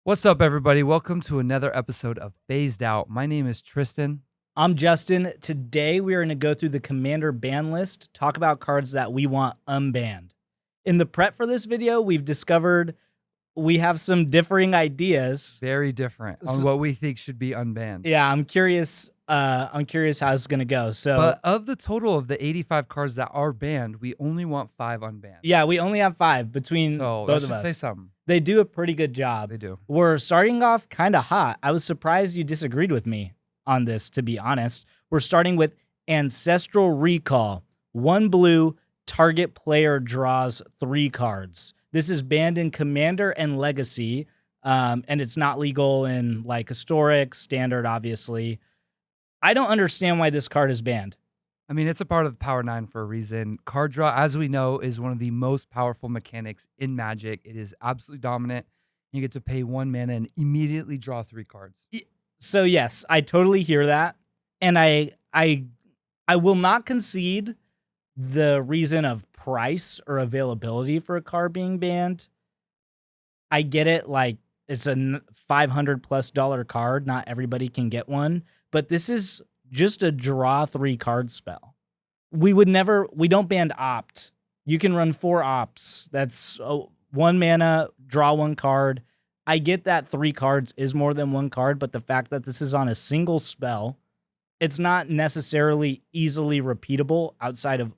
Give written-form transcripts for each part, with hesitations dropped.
What's up, everybody? Welcome to another episode of Phased Out. My name is Tristan. I'm Justin. Today we are going to go through the Commander ban list, talk about cards that we want unbanned. In the prep for this video, we've discovered we have some differing ideas. Very different on what we think should be unbanned. Yeah, I'm curious. I'm curious how it's going to go. But of the total of the 85 cards that are banned, we only want 5 unbanned. Yeah, we only have 5 between So both that of us. should say something. They do a pretty good job. They do. We're starting off kind of hot. I was surprised you disagreed with me on this, to be honest. We're starting with Ancestral Recall. 1 blue, target player draws 3 cards. This is banned in Commander and Legacy, and it's not legal in like Historic, Standard, obviously. I don't understand why this card is banned. I mean, it's a part of the Power 9 for a reason. Card draw, as we know, is one of the most powerful mechanics in Magic. It is absolutely dominant. You get to pay 1 mana and immediately draw 3 cards. So yes, I totally hear that, and I will not concede the reason of price or availability for a card being banned. I get it, like it's a $500+ card. Not everybody can get one, but this is just a draw 3 card spell. We don't ban opt. You can run 4 ops. That's 1 mana, draw 1 card. I get that 3 cards is more than 1 card, but the fact that this is on a single spell, it's not necessarily easily repeatable outside of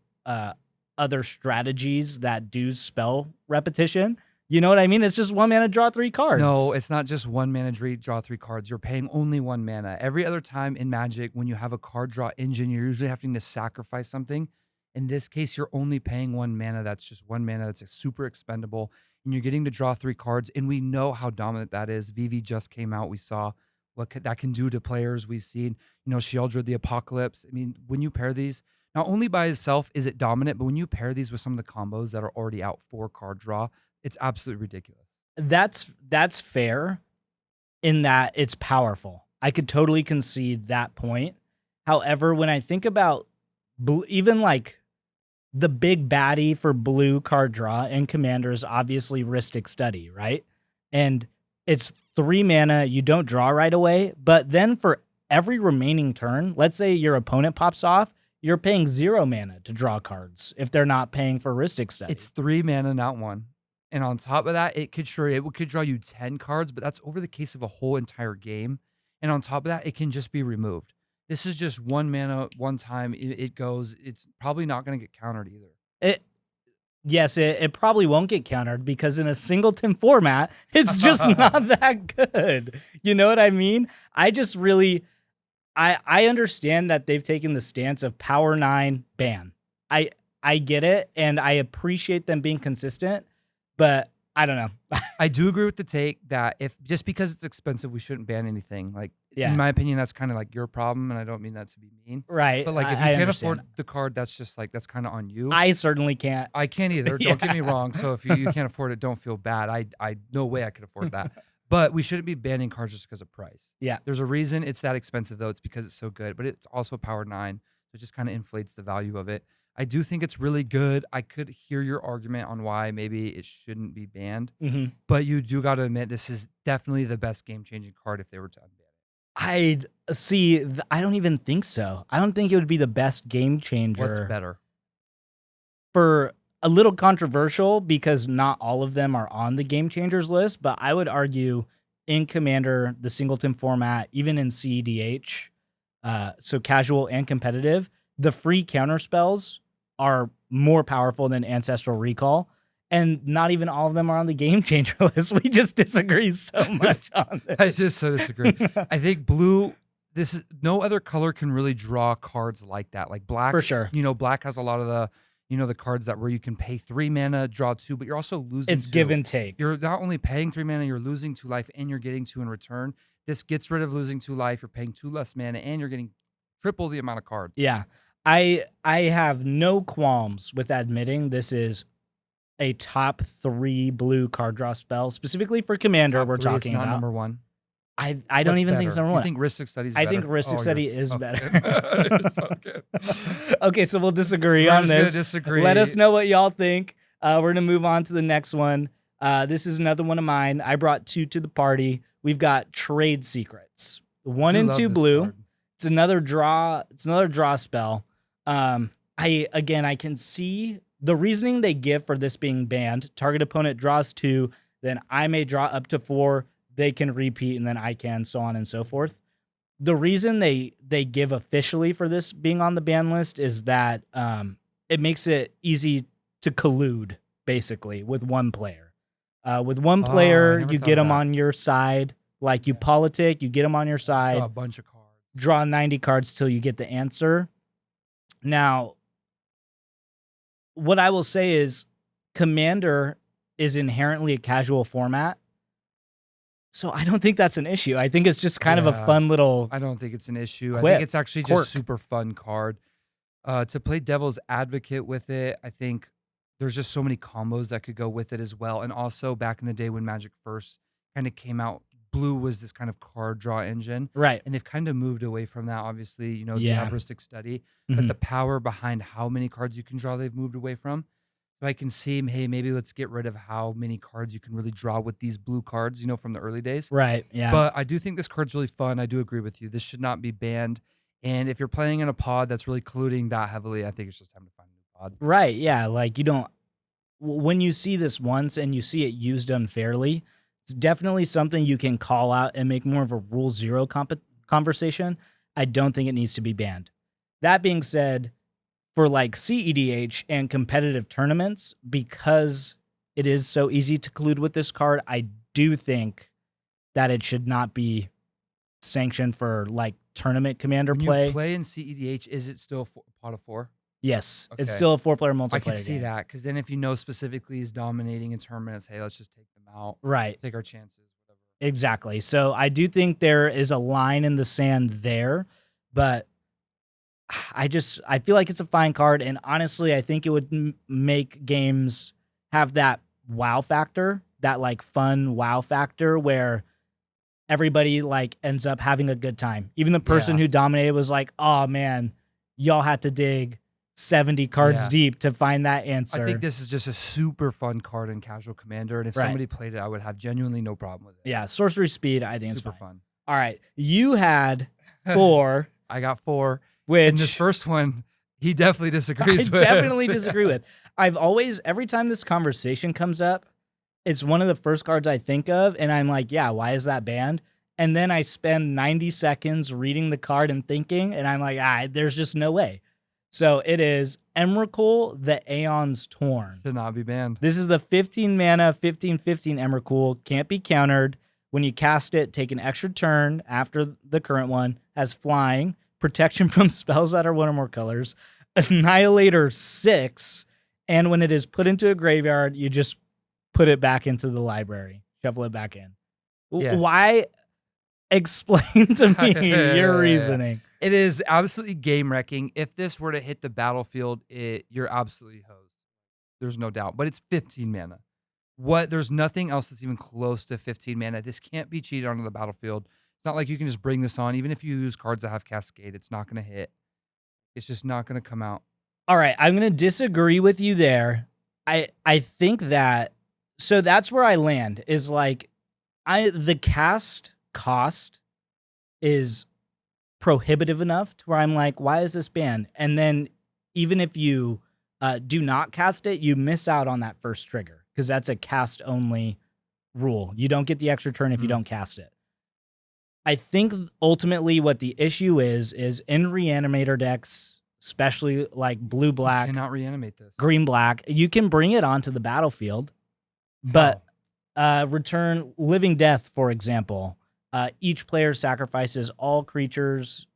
other strategies that do spell repetition. You know what I mean? It's just 1 mana, draw 3 cards. No, it's not just 1 mana, draw 3 cards. You're paying only 1 mana. Every other time in Magic, when you have a card draw engine, you're usually having to sacrifice something. In this case, you're only paying 1 mana. That's just 1 mana. That's super expendable. And you're getting to draw 3 cards. And we know how dominant that is. VV just came out. We saw what that can do to players. We've seen, Sheoldred the Apocalypse. I mean, when you pair these, not only by itself is it dominant, but when you pair these with some of the combos that are already out for card draw, it's absolutely ridiculous. That's fair in that it's powerful. I could totally concede that point. However, when I think about even like the big baddie for blue card draw in Commander is obviously Rhystic Study, right? And it's 3 mana, you don't draw right away, but then for every remaining turn, let's say your opponent pops off, you're paying 0 mana to draw cards if they're not paying for Rhystic Study. It's 3 mana, not 1. And on top of that, it could draw you 10 cards, but that's over the case of a whole entire game. And on top of that, it can just be removed. This is just 1 mana, 1 time. It goes. It's probably not going to get countered either. It probably won't get countered because in a singleton format, it's just not that good. You know what I mean? I just really, I understand that they've taken the stance of Power 9 ban. I get it, and I appreciate them being consistent. But I don't know. I do agree with the take that if just because it's expensive, we shouldn't ban anything. Like, yeah. In my opinion, that's kind of like your problem, and I don't mean that to be mean. Right. But like, if you can't afford the card, that's just like, that's kind of on you. I certainly can't. I can't either. Don't get me wrong. So if you can't afford it, don't feel bad. I no way I could afford that. But we shouldn't be banning cards just because of price. Yeah. There's a reason it's that expensive, though. It's because it's so good. But it's also Power 9. So it just kind of inflates the value of it. I do think it's really good. I could hear your argument on why maybe it shouldn't be banned. Mm-hmm. But you do got to admit, this is definitely the best game-changing card if they were to unban it. I don't even think so. I don't think it would be the best game changer. What's better? For a little controversial because not all of them are on the game changers list, but I would argue in Commander, the singleton format, even in CEDH, so casual and competitive, the free counter spells are more powerful than Ancestral Recall, and not even all of them are on the game changer list. We just disagree so much on this. I just so disagree. I think blue, no other color can really draw cards like that. Like black, for sure. Black has a lot of the, the cards that where you can pay 3 mana, draw 2, but you're also losing. It's give and take. You're not only paying 3 mana, you're losing 2 life, and you're getting 2 in return. This gets rid of losing 2 life. You're paying 2 less mana, and you're getting triple the amount of cards. Yeah. I have no qualms with admitting this is a top 3 blue card draw spell, specifically for Commander. Top we're 3, talking it's not about number 1. I don't even think it's number 1. I think Rhystic Study is better. I think Rhystic Study is better. Okay. Okay, so we'll disagree on this. Disagree. Let us know what y'all think. We're gonna move on to the next one. This is another one of mine. I brought 2 to the party. We've got Trade Secrets. 1 and 2 blue. Card. It's another draw. It's another draw spell. I can see the reasoning they give for this being banned. Target opponent draws 2, then I may draw up to 4. They can repeat, and then I can, so on and so forth. The reason they give officially for this being on the ban list is that it makes it easy to collude, basically, with one player. With one player, you get them on your side. Like, you politic, you get them on your side. A bunch of cards. Draw 90 cards till you get the answer. Now, what I will say is Commander is inherently a casual format. So I don't think that's an issue. I think it's just kind of a fun little... I don't think it's an issue. Quip, I think it's actually quirk. just super fun card. To play devil's advocate with it, I think there's just so many combos that could go with it as well. And also back in the day when Magic first kind of came out, blue was this kind of card draw engine. Right. And they've kind of moved away from that, obviously, you know, the Rhystic Study. Mm-hmm. But the power behind how many cards you can draw, they've moved away from. So I can see, hey, maybe let's get rid of how many cards you can really draw with these blue cards, you know, from the early days. Right, yeah. But I do think this card's really fun. I do agree with you. This should not be banned. And if you're playing in a pod that's really colluding that heavily, I think it's just time to find a new pod. Right, yeah. Like, you don't... When you see this once and you see it used unfairly, it's definitely something you can call out and make more of a Rule 0 conversation. I don't think it needs to be banned. That being said, for like CEDH and competitive tournaments, because it is so easy to collude with this card, I do think that it should not be sanctioned for like tournament commander When play. you play in CEDH, is it still a pot of 4? Yes, Okay. it's still a 4-player multiplayer I can see game. that, because then if you know specifically he's dominating in tournaments, hey, let's just take them out. Right. Take our chances. Whatever. Exactly. So I do think there is a line in the sand there, but I feel like it's a fine card, and honestly, I think it would make games have that wow factor, that like fun wow factor where everybody like ends up having a good time. Even the person who dominated was like, "Oh man, y'all had to dig 70 cards deep to find that answer." I think this is just a super fun card in Casual Commander, and if somebody played it, I would have genuinely no problem with it. Yeah, sorcery speed, I think super it's fun. All right, you had 4. I got 4. Which in this first one, he definitely disagrees with. I definitely disagree with. I've always, every time this conversation comes up, it's one of the first cards I think of, and I'm like, yeah, why is that banned? And then I spend 90 seconds reading the card and thinking, and I'm like, there's just no way. So it is Emrakul, the Aeon's Torn. Should not be banned. This is the 15 mana, 15/15 Emrakul. Can't be countered. When you cast it, take an extra turn after the current one. Has flying, protection from spells that are 1 or more colors, Annihilator 6, and when it is put into a graveyard, you just put it back into the library. Shuffle it back in. Yes. Why? Explain to me your reasoning. It is absolutely game wrecking. If this were to hit the battlefield, you're absolutely hosed. There's no doubt. But it's 15 mana. There's nothing else that's even close to 15 mana. This can't be cheated onto the battlefield. It's not like you can just bring this on. Even if you use cards that have Cascade, it's not going to hit. It's just not going to come out. All right, I'm going to disagree with you there. I think that, so that's where I land, is like, the cast cost is prohibitive enough to where I'm like, why is this banned? And then even if you do not cast it, you miss out on that first trigger, because that's a cast only rule. You don't get the extra turn if you don't cast it. I think ultimately what the issue is in reanimator decks, especially like blue-black, You cannot reanimate this. green-black, you can bring it onto the battlefield, but return Living Death, for example. Each player sacrifices all creatures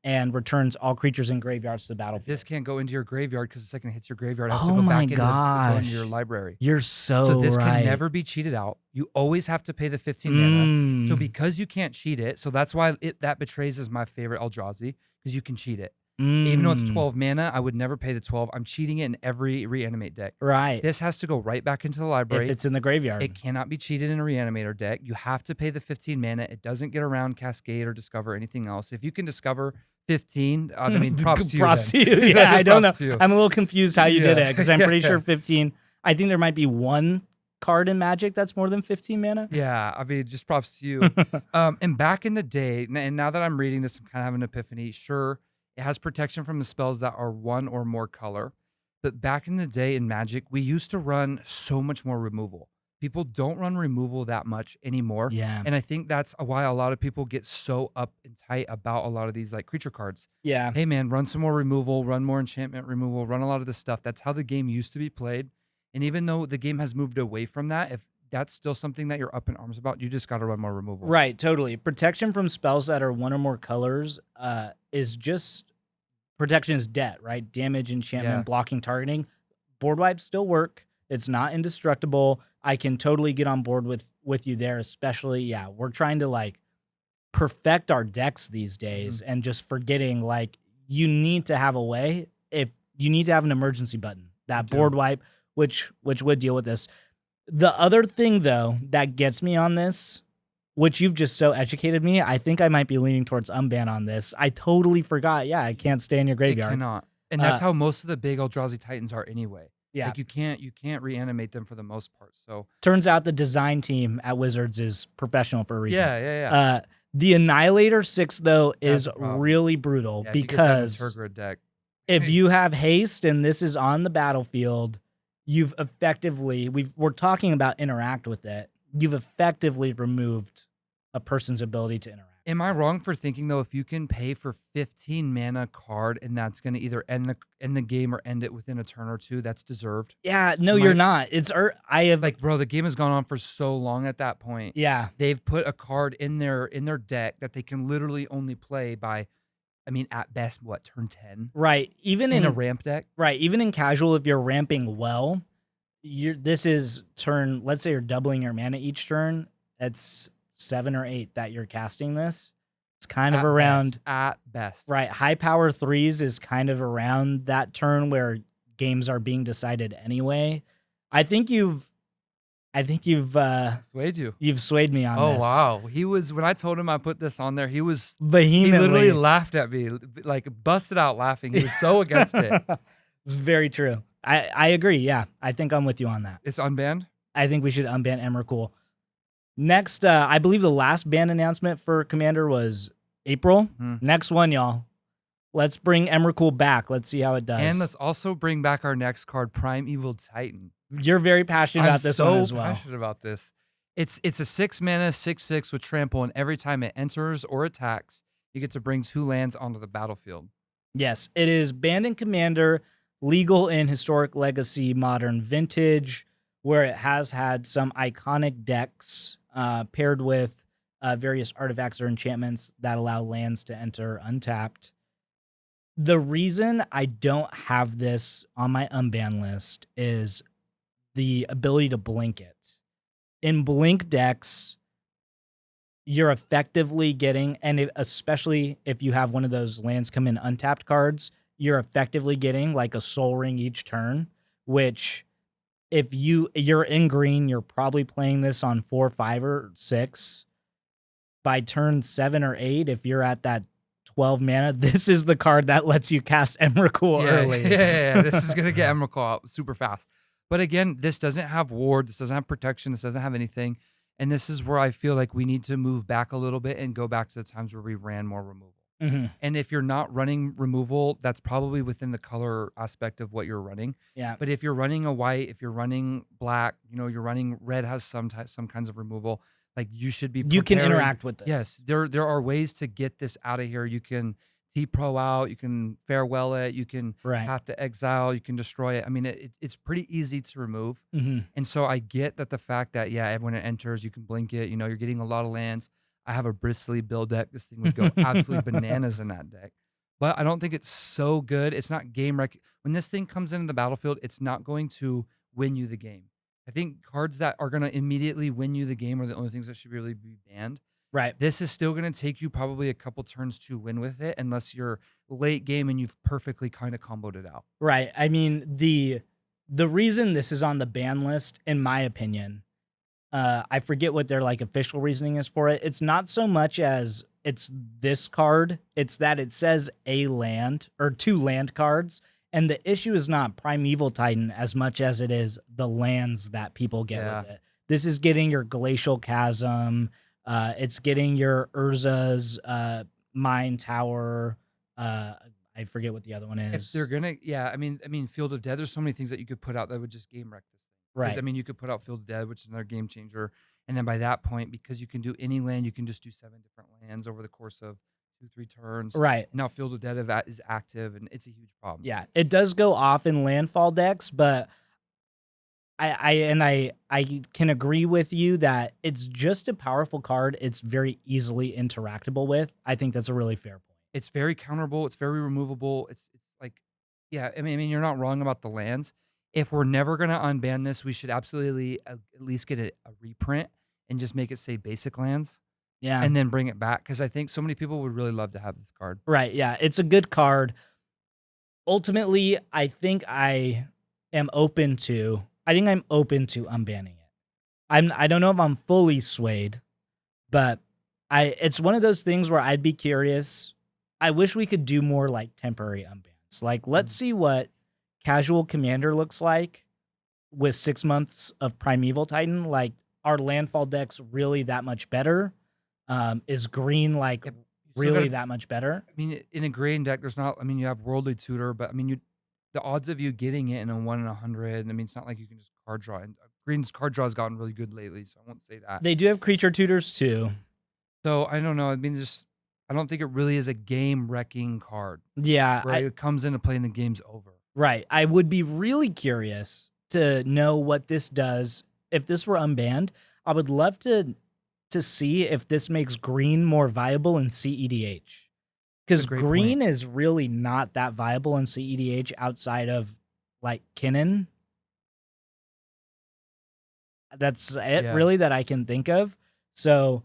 and returns all creatures in graveyards to the battlefield. This can't go into your graveyard because the second it hits your graveyard, it has to Oh go my back into your library. You're So this can never be cheated out. You always have to pay the 15 mana. So because you can't cheat it, so that's why that betrays is my favorite Eldrazi, because you can cheat it. Even though it's 12 mana, I would never pay the 12. I'm cheating it in every reanimate deck. Right. This has to go right back into the library. If it's in the graveyard. It cannot be cheated in a reanimator deck. You have to pay the 15 mana. It doesn't get around Cascade or Discover or anything else. If you can discover 15, I mean, props to you. Props then. to you. Yeah, I don't know. Props to you. I'm a little confused how you did it, because I'm pretty Yeah. sure 15, I think there might be one card in Magic that's more than 15 mana. Yeah, I mean, just props to you. And back in the day, and now that I'm reading this, I'm kind of having an epiphany. Sure, it has protection from the spells that are one or more color. But back in the day in Magic, we used to run so much more removal. People don't run removal that much anymore. Yeah. And I think that's why a lot of people get so up and tight about a lot of these like creature cards. Yeah. Hey man, run some more removal, run more enchantment removal, run a lot of this stuff. That's how the game used to be played. And even though the game has moved away from that, if that's still something that you're up in arms about, you just got to run more removal. Right, totally. Protection from spells that are one or more colors is just protection is debt, right? Damage, enchantment, blocking, targeting. Board wipes still work. It's not indestructible. I can totally get on board with you there, especially, we're trying to like perfect our decks these days and just forgetting like you need to have a way, if you need to have an emergency button, that board wipe, which would deal with this. The other thing though that gets me on this, which you've just so educated me, I think I might be leaning towards unban on this. I totally forgot. Yeah, I can't stay in your graveyard. It cannot. And that's how most of the big Eldrazi Titans are anyway. Yeah. Like you can't reanimate them for the most part. So turns out the design team at Wizards is professional for a reason. Yeah. The Annihilator 6 though is really brutal because if you have haste and this is on the battlefield, you've effectively we're talking about interact with it. You've effectively removed a person's ability to interact. Am I wrong for thinking though, if you can pay for 15 mana card and that's going to either end the game or end it within a turn or two, that's deserved? Yeah, no, you're not. It's I have like, bro, the game has gone on for so long at that point. Yeah, they've put a card in their deck that they can literally only play by, I mean, at best, what, turn 10? Right. Even in a ramp deck. Right. Even in casual, if you're ramping well, this is turn. Let's say you're doubling your mana each turn. That's 7 or 8 that you're casting this. It's kind of around at best. Right. High power 3s is kind of around that turn where games are being decided anyway. I think you've swayed you. You've swayed me on this. Oh wow. He was, when I told him I put this on there, he was vehemently. He literally laughed at me, like busted out laughing. He was so against it. It's very true. I agree. Yeah. I think I'm with you on that. It's unbanned? I think we should unban Emrakul. Next, I believe the last ban announcement for Commander was April. Next one, y'all. Let's bring Emrakul back. Let's see how it does. And let's also bring back our next card, Primeval Titan. You're very passionate about this one as well. I'm so passionate about this. It's a 6 mana, 6/6 with trample, and every time it enters or attacks, you get to bring 2 lands onto the battlefield. Yes, it is banned in Commander, legal in Historic, Legacy, Modern, Vintage, where it has had some iconic decks paired with various artifacts or enchantments that allow lands to enter untapped. The reason I don't have this on my unban list is the ability to blink it. In blink decks, you're effectively getting, and especially if you have one of those lands come in untapped cards, you're effectively getting like a Soul Ring each turn, which if you're in green, you're probably playing this on 4, 5, or 6. By turn 7 or 8, if you're at that 12 mana, this is the card that lets you cast Emrakul early. Yeah. This is gonna get Emrakul out super fast. But again, this doesn't have ward, this doesn't have protection, this doesn't have anything. And this is where I feel like we need to move back a little bit and go back to the times where we ran more removal. And if you're not running removal, that's probably within the color aspect of what you're running. Yeah. But if you're running a white, if you're running black, you're running red has some kinds of removal. Like you should be preparing. You can interact with this. Yes, there are ways to get this out of here. You can T-Pro out, you can farewell it, you can path to exile, you can destroy it. I mean, it's pretty easy to remove. And so I get that the fact that, when it enters, you can blink it. You're getting a lot of lands. I have a bristly build deck. This thing would go absolutely bananas in that deck. But I don't think it's so good. It's not game rec. When this thing comes into the battlefield, it's not going to win you the game. I think cards that are going to immediately win you the game are the only things that should really be banned. Right. This is still going to take you probably a couple turns to win with it, unless you're late game and you've perfectly kind of comboed it out. Right. I mean, the reason this is on the ban list, in my opinion, I forget what their like official reasoning is for it. It's not so much as it's this card. It's that it says a land or 2 land cards. And the issue is not Primeval Titan as much as it is the lands that people get Yeah. with it. This is getting your Glacial Chasm. It's getting your Urza's Mine Tower. I forget what the other one If they're is. gonna, yeah, I mean, Field of Dead. There's so many things that you could put out that would just game wreck this thing. Because I Right. mean, you could put out Field of Dead, which is another game changer, and then by that point, because you can do any land, you can just do 7 different lands over the course of 2-3 turns. Right. And now Field of Dead is active, and it's a huge problem. Yeah. It does go off in landfall decks, but I can agree with you that it's just a powerful card. It's very easily interactable with. I think that's a really fair point. It's very counterable. It's very removable. It's like, yeah. I mean, you're not wrong about the lands. If we're never gonna unban this, we should absolutely at least get a reprint and just make it say basic lands, Yeah. and then bring it back, because I think so many people would really love to have this card. Right. Yeah. It's a good card. Ultimately, I think I'm open to unbanning it. I don't know if I'm fully swayed, but it's one of those things where I'd be curious. I wish we could do more like temporary unbans. Like, let's see what Casual Commander looks like with 6 months of Primeval Titan. Like, are landfall decks really that much better? Is green like Yep. really that much better? I mean, in a green deck, there's not. I mean, you have Worldly Tutor, but I mean, the odds of you getting it in a 1 in 100. I mean, it's not like you can just card draw. And green's card draw has gotten really good lately, so I won't say that. They do have creature tutors too. So I don't know. I mean, I don't think it really is a game wrecking card. Yeah, Where it comes into play and the game's over. Right. I would be really curious to know what this does. If this were unbanned, I would love to see if this makes green more viable in CEDH. Because green is really not that viable in CEDH outside of like Kinnan. That's it really that I can think of. So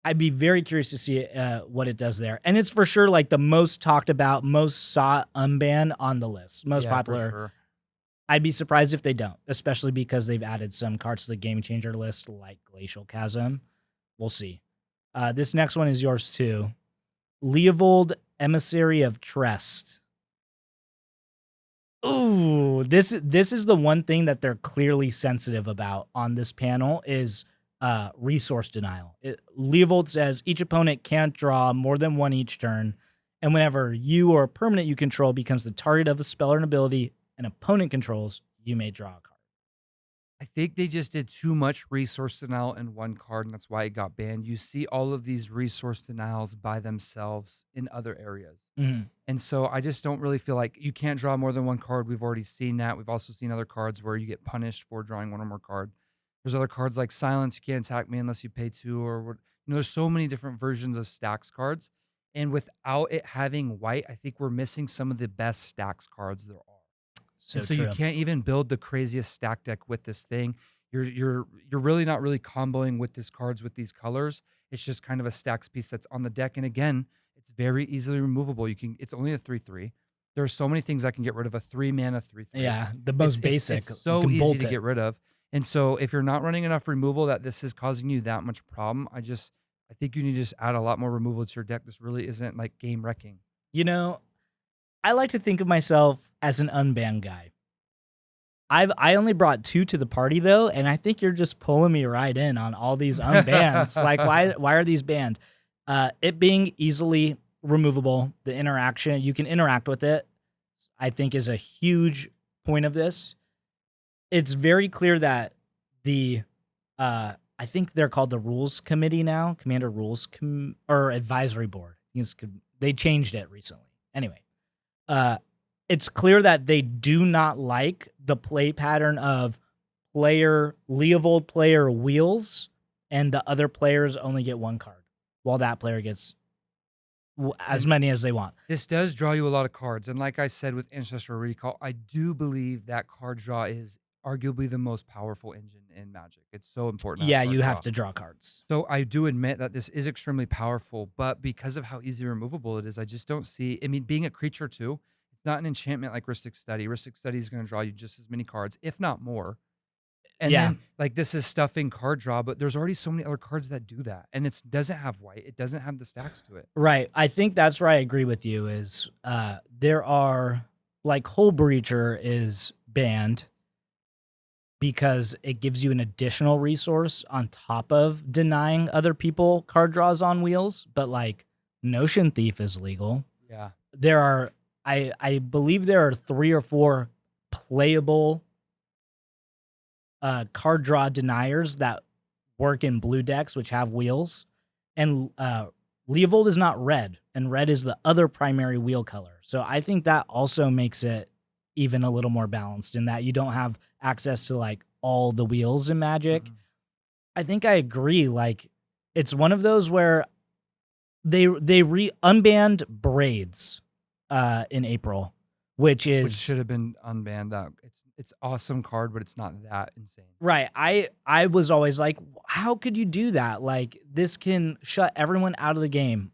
I'd be very curious to see what it does there. And it's for sure like the most talked about, most sought unban on the list, most popular. For sure. I'd be surprised if they don't, especially because they've added some cards to the game changer list like Glacial Chasm. We'll see. This next one is yours too. Leovold, Emissary of Trest. Ooh, this is the one thing that they're clearly sensitive about on this panel is resource denial. Leovold says each opponent can't draw more than 1 each turn, and whenever you or a permanent you control becomes the target of a spell or an ability an opponent controls, you may draw a card. I think they just did too much resource denial in one card, and that's why it got banned. You see all of these resource denials by themselves in other areas. Mm-hmm. And so I just don't really feel like you can't draw more than 1 card. We've already seen that. We've also seen other cards where you get punished for drawing 1 or more card. There's other cards like Silence, you can't attack me unless you pay 2, or there's so many different versions of stacks cards. And without it having white, I think we're missing some of the best stacks cards there are. So you can't even build the craziest stack deck with this thing. You're really not really comboing with these cards with these colors. It's just kind of a stacks piece that's on the deck. And again, it's very easily removable. It's only a 3/3. There are so many things I can get rid of. A 3 mana 3/3. Yeah, the most basic. It's so easy to get rid of. And so if you're not running enough removal that this is causing you that much problem, I think you need to just add a lot more removal to your deck. This really isn't like game wrecking. You know, I like to think of myself as an unbanned guy. I only brought 2 to the party though, and I think you're just pulling me right in on all these unbans. Like why are these banned? It being easily removable, the interaction, you can interact with it, I think is a huge point of this. It's very clear that I think they're called the Rules Committee now, Commander Rules or Advisory Board. They changed it recently. Anyway, it's clear that they do not like the play pattern of Leovold player wheels and the other players only get 1 card while that player gets as many as they want. This does draw you a lot of cards. And like I said with Ancestral Recall, I do believe that card draw is arguably the most powerful engine in Magic. It's so important. Yeah, you have to draw cards. So I do admit that this is extremely powerful, but because of how easy removable it is, I just don't see, I mean, being a creature too, it's not an enchantment like Rhystic Study. Rhystic Study is going to draw you just as many cards, if not more. And then, like, this is stuffing card draw, but there's already so many other cards that do that. And it doesn't have white. It doesn't have the stacks to it. Right. I think that's where I agree with you is there are like Hull Breacher is banned because it gives you an additional resource on top of denying other people card draws on wheels, but like Notion Thief is legal. Yeah. There are I believe there are 3 or 4 playable card draw deniers that work in blue decks which have wheels. And Leovold is not red, and red is the other primary wheel color. So I think that also makes it even a little more balanced in that you don't have access to like all the wheels in Magic. I think I agree. Like it's one of those where they unbanned Braids in April, which should have been unbanned. That it's awesome card, but it's not that insane. Right. I was always like, how could you do that? Like this can shut everyone out of the game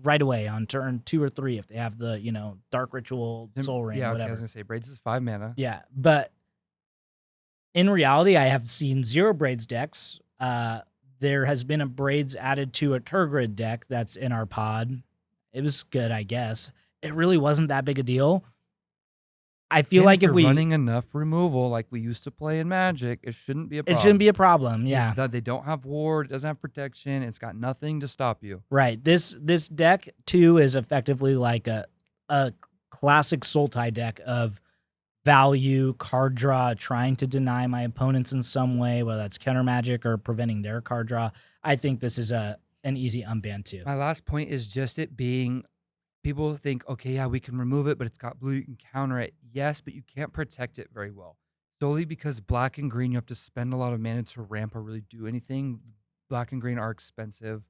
right away on turn 2 or 3 if they have the, Dark Ritual, Soul Ring, yeah, whatever. Okay, I was gonna say Braids is 5 mana. Yeah, but in reality, I have seen 0 Braids decks. There has been a Braids added to a Turgid deck that's in our pod. It was good, I guess. It really wasn't that big a deal. I feel like if we running enough removal like we used to play in Magic, it shouldn't be a problem. It shouldn't be a problem. Yeah, they don't have ward. It doesn't have protection. It's got nothing to stop you. Right. This deck too is effectively like a classic Sultai deck of value, card draw, trying to deny my opponents in some way, whether that's counter magic or preventing their card draw. I think this is an easy unban too. My last point is just it being. People think, okay, yeah, we can remove it, but it's got blue, you can counter it. Yes, but you can't protect it very well. Solely because black and green, you have to spend a lot of mana to ramp or really do anything. Black and green are expensive.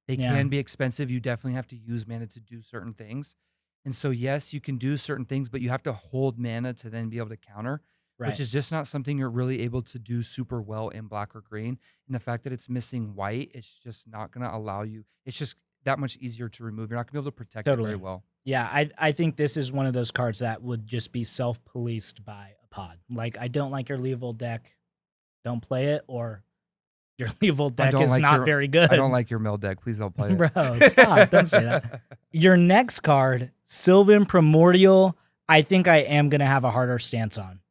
They can be expensive. You definitely have to use mana to do certain things. And so, yes, you can do certain things, but you have to hold mana to then be able to counter, which is just not something you're really able to do super well in black or green. And the fact that it's missing white, it's just not going to allow you. It's just that much easier to remove. You're not gonna be able to protect it very well. Yeah, I think this is one of those cards that would just be self-policed by a pod. Like, I don't like your Leovold deck, don't play it, or your Leovold deck is not very good. I don't like your mill deck. Please don't play it. Bro, stop. Don't say that. Your next card, Sylvan Primordial, I think I am gonna have a harder stance on.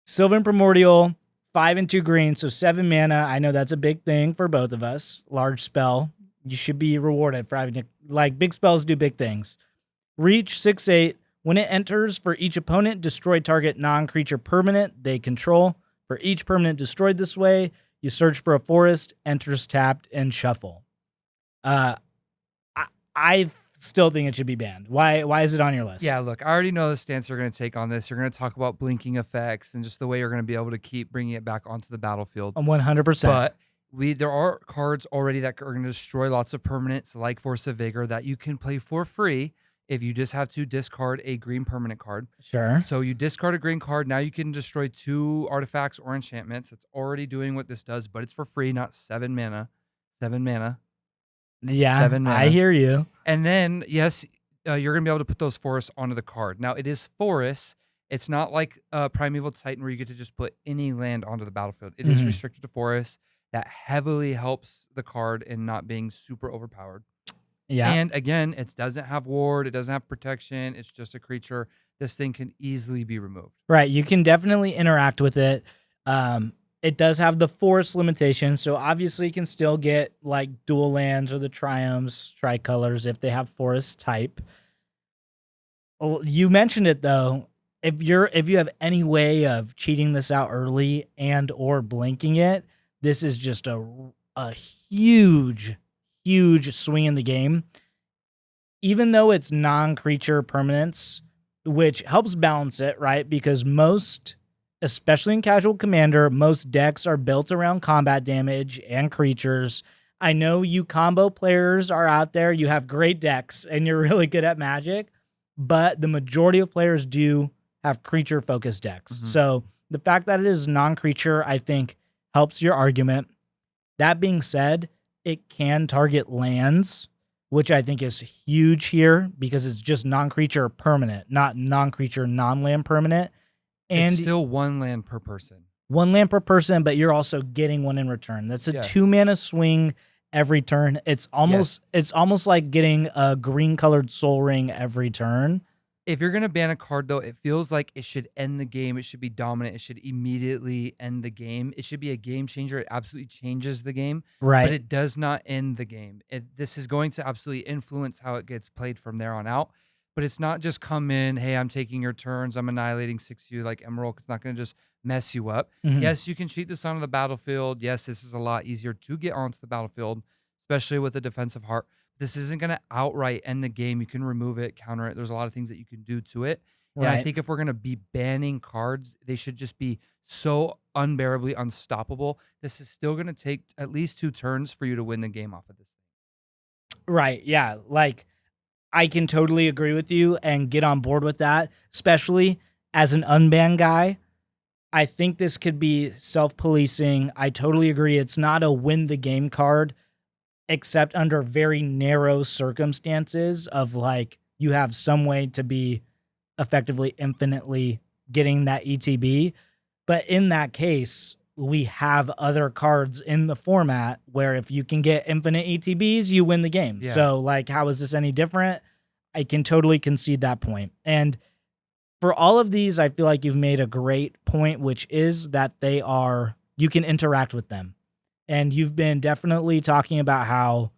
Sylvan Primordial, 5 and 2 green, so 7 mana. I know that's a big thing for both of us. Large spell. You should be rewarded for having to, like, big spells do big things. Reach 6/8. When it enters, for each opponent, destroy target non-creature permanent they control. For each permanent destroyed this way, you search for a forest, enters tapped, and shuffle. I still think it should be banned. Why is it on your list? Yeah, look, I already know the stance you're going to take on this. You're going to talk about blinking effects and just the way you're going to be able to keep bringing it back onto the battlefield. 100%. But there are cards already that are going to destroy lots of permanents, like Force of Vigor, that you can play for free if you just have to discard a green permanent card. Sure. So you discard a green card. Now you can destroy 2 artifacts or enchantments. It's already doing what this does, but it's for free, not 7 mana. 7 mana. Yeah, 7 mana. I hear you. And then, yes, you're going to be able to put those forests onto the card. Now, it is forests. It's not like Primeval Titan where you get to just put any land onto the battlefield. It is restricted to forests. That heavily helps the card in not being super overpowered. Yeah. And again, it doesn't have ward. It doesn't have protection. It's just a creature. This thing can easily be removed. Right. You can definitely interact with it. It does have the forest limitation. So obviously you can still get like dual lands or the triumphs, tricolors if they have forest type. You mentioned it though. If you have any way of cheating this out early and or blinking it, this is just a huge swing in the game. Even though it's non-creature permanents, which helps balance it, right? Because most, especially in Casual Commander, most decks are built around combat damage and creatures. I know you combo players are out there. You have great decks and you're really good at Magic, but the majority of players do have creature-focused decks. So the fact that it is non-creature, I think, helps your argument. That being said, it can target lands, which I think is huge here because it's just non-creature permanent, not non-creature non-land permanent. And it's still 1 land per person. 1 land per person, but you're also getting 1 in return. That's a 2 mana swing every turn. It's almost like getting a green colored Soul Ring every turn. If you're gonna ban a card, though, it feels like it should end the game. It should be dominant. It should immediately end the game. It should be a game changer. It absolutely changes the game, but Right. it does not end the game. This is going to absolutely influence how it gets played from there on out. But it's not just come in, hey, I'm taking your turns, I'm annihilating 6 you like Emerald. It's not gonna just mess you up. Mhm. Yes, you can cheat this onto the battlefield. Yes, this is a lot easier to get onto the battlefield, especially with a defensive heart. This isn't going to outright end the game. You can remove it, counter it. There's a lot of things that you can do to it. And I Right. think if we're going to be banning cards, they should just be so unbearably unstoppable. This is still going to take at least 2 turns for you to win the game off of this. Right. Yeah. Like, I can totally agree with you and get on board with that, especially as an unban guy. I think this could be self-policing. I totally agree. It's not a win the game card, except under very narrow circumstances of like you have some way to be effectively infinitely getting that ETB. But in that case, we have other cards in the format where if you can get infinite ETBs, you win the game. Yeah. So like, how is this any different? I can totally concede that point. And for all of these, I feel like you've made a great point, which is that you can interact with them. And you've been definitely talking about how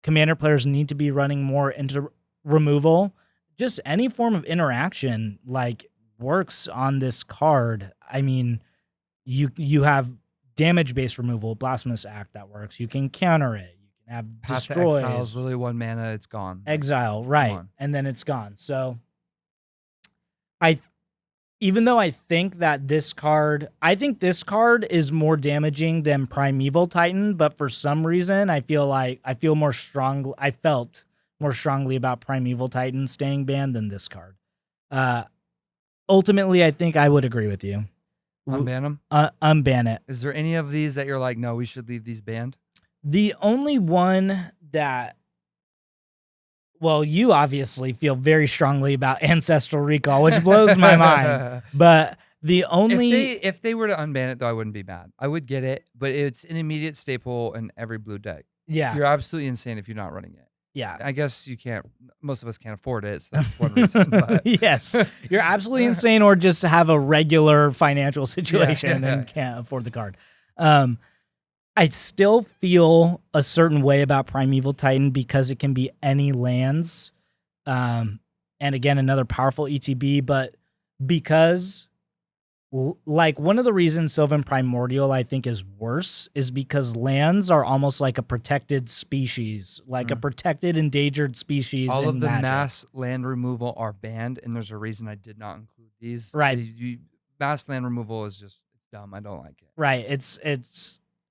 Commander players need to be running more into removal. Just any form of interaction like works on this card. I mean, you have damage-based removal, Blasphemous Act that works. You can counter it. You can have Path to destroys. Exile is really 1 mana. It's gone. Exile, right. And then it's gone. So even though I think this card is more damaging than Primeval Titan, but for some reason I felt more strongly about Primeval Titan staying banned than this card. Ultimately, I think I would agree with you. Unban them? Unban it. Is there any of these that you're like, no, we should leave these banned? The only one that, well, you obviously feel very strongly about Ancestral Recall, which blows my mind. But the only... If they were to unban it, though, I wouldn't be mad. I would get it, but it's an immediate staple in every blue deck. Yeah. You're absolutely insane if you're not running it. Yeah. I guess you can't, most of us can't afford it, so that's one reason. But. Yes. You're absolutely insane, or just have a regular financial situation and can't afford the card. I still feel a certain way about Primeval Titan because it can be any lands. And again, another powerful ETB, but because like one of the reasons Sylvan Primordial I think is worse is because lands are almost like a protected species, like a protected endangered species. All in of the Magic. mass land removal are banned, and there's a reason I did not include these. Right. Mass land removal is just, it's dumb. I don't like it. Right.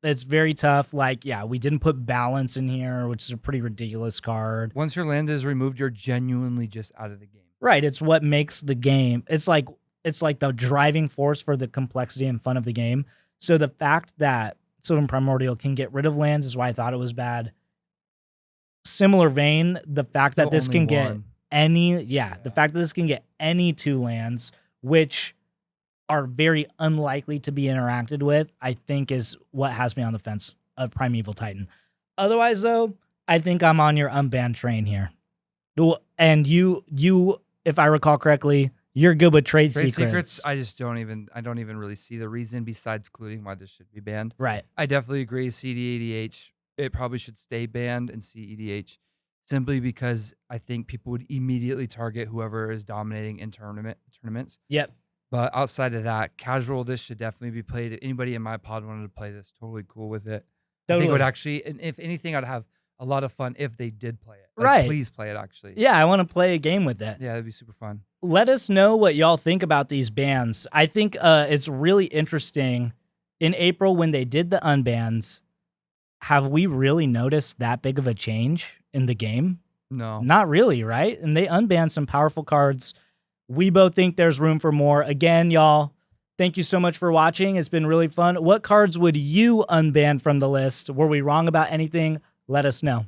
It's very tough. Like, yeah, we didn't put balance in here, which is a pretty ridiculous card. Once your land is removed, you're genuinely just out of the game. Right. It's what makes the game. It's like the driving force for the complexity and fun of the game. So the fact that Sylvan Primordial can get rid of lands is why I thought it was bad. Similar vein, the fact that this can get the fact that this can get any 2 lands, which are very unlikely to be interacted with, I think is what has me on the fence of Primeval Titan. Otherwise, though, I think I'm on your unbanned train here. And you, if I recall correctly, you're good with trade secrets. I don't even really see the reason besides including why this should be banned. Right. I definitely agree. CDADH, it probably should stay banned, and CEDH simply because I think people would immediately target whoever is dominating in tournaments. Yep. But outside of that, casual, this should definitely be played. If anybody in my pod wanted to play this, totally cool with it. Totally. I think it would actually, and if anything, I'd have a lot of fun if they did play it. Like, right. Please play it, actually. Yeah, I want to play a game with it. Yeah, it'd be super fun. Let us know what y'all think about these bans. I think it's really interesting. In April, when they did the unbans, have we really noticed that big of a change in the game? No. Not really, right? And they unbanned some powerful cards. We both think there's room for more. Again, y'all, thank you so much for watching. It's been really fun. What cards would you unban from the list? Were we wrong about anything? Let us know.